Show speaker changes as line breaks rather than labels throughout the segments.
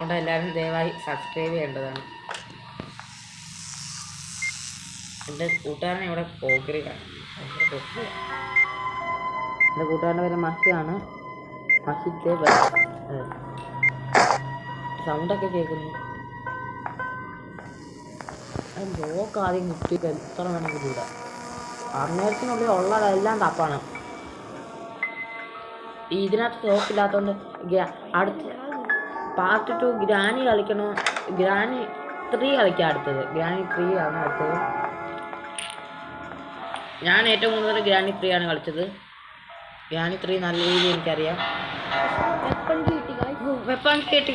അതുകൊണ്ട് എല്ലാവരും ദയവായി സബ്സ്ക്രൈബ് ചെയ്യേണ്ടതാണ്. എൻ്റെ കൂട്ടുകാരനെ ഇവിടെ പോകരുതാണ്. എൻ്റെ കൂട്ടുകാരൻ്റെ പേര് മഹിയാണ്. മഹിത്തെ സൗണ്ടൊക്കെ കേൾക്കുന്നു. ലോക്ക് ആദ്യം കുട്ടിക്ക് എത്ര വേണമെങ്കിൽ ഇടാം. അന്നേരത്തിനുള്ളിൽ ഉള്ളതെല്ലാം തപ്പാണ്. ഇതിനകത്ത് ലോക്കില്ലാത്തതുകൊണ്ട് അടുത്ത പാർട്ട് 2 ഗ്രാനി കളിക്കണോ? ഗ്രാനി 3 കളിക്കാം അടുത്തത്. ഗ്രാനി 3 ആണ് അടുത്തത്. ഞാൻ ഏറ്റവും കൂടുതൽ ഗ്രാനി 3 ആണ് കളിച്ചത്. ഗ്രാനി 3 നല്ല രീതിയിൽ എനിക്കറിയാം. വെപ്പൺ കിട്ടി വെപ്പൺ കിട്ടി.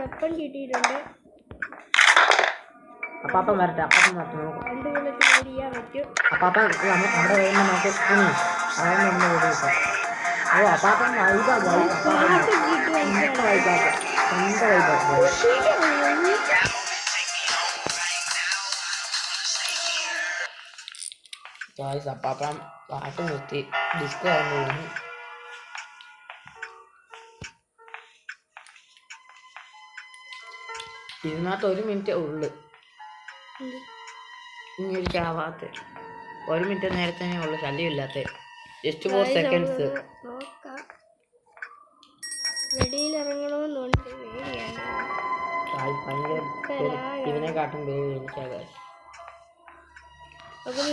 വെപ്പൺ കിട്ടിയിട്ടുണ്ട്. അപ്പാപ്പൻ വരട്ടെ. അപ്പാപ്പൻ നമ്മുടെ കയ്യിൽ നമുക്ക് അതൊന്നും ഓ അപ്പാപ്പൻ അപ്പാപ്പൻ പാട്ട് നിർത്തി ഡിസ്കോ ആയിരുന്നു. ഇതിനകത്ത് 1 മിനിറ്റ് ഉള്ളു. ഇങ്ങനെ ചാവാത്ത 1 മിനിറ്റ് നേരത്തെ ഉള്ളു. ശല്യമില്ലാത്ത ജസ്റ്റ് 4 സെക്കൻഡ്സ്. ഇവനെ കാട്ടും പേര് എനിക്കാകാം.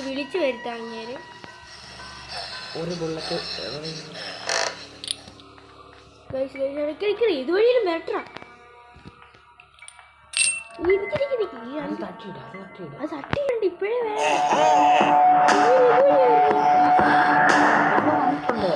വിളിച്ചു വരുത്താൻ
ഒരു ബുള്ളറ്റ്
ഇതുവഴിയിലും ബെറ്ററാ. തട്ടിയുണ്ട് ഇപ്പോഴേ
വന്നിട്ടുണ്ട്.